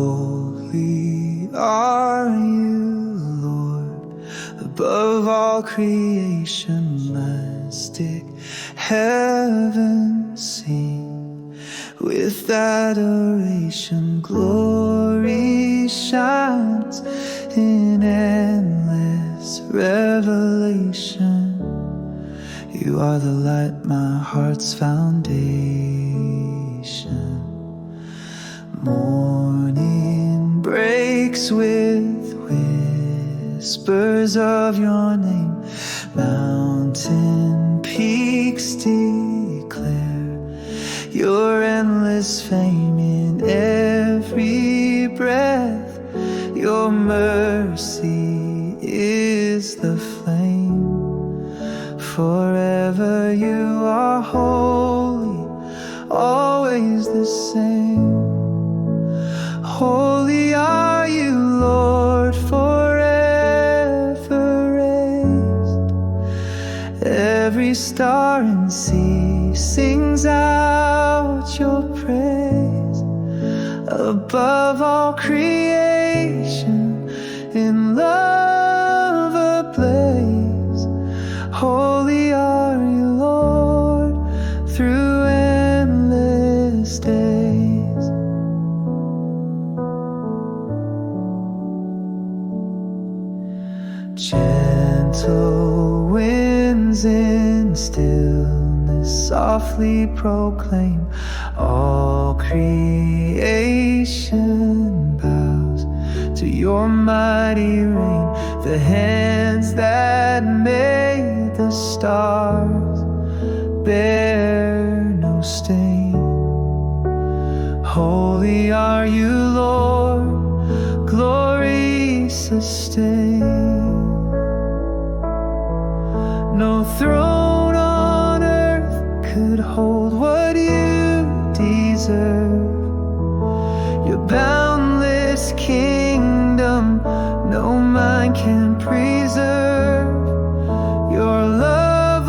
Holy are you, Lord, above all creation. Majestic heaven sing with adoration. Glory shines in endless revelation. You are the light, my heart's foundation. Morning breaks with whispers of your name. Mountain peaks declare your endless fame. In every breath, your mercy is the flame. Forever you are holy, always the same. Holy are you, Lord, forever raised. Every star and sea sings out your praise. Above all creation, in love ablaze. Holy are you, Lord, through endless days. Gentle winds in stillness softly proclaim. All creation bows to your mighty reign. The hands that made the stars bear no stain. Holy are you, Lord, glory sustain. No throne on earth could hold what you deserve. Your boundless kingdom no mind can preserve. Your love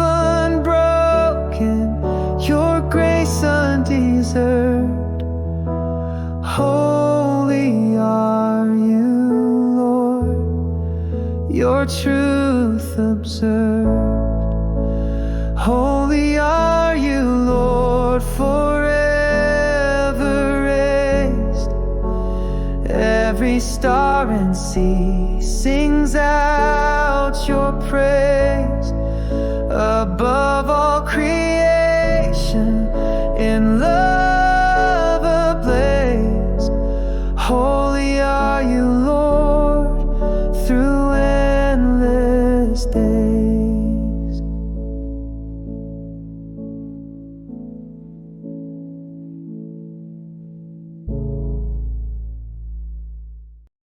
unbroken, your grace undeserved. Holy are you, Lord, your truth observed. Holy are you, Lord, forever raised. Every star and sea sings out your praise. Above all creation, in love ablaze. Holy are you, Lord.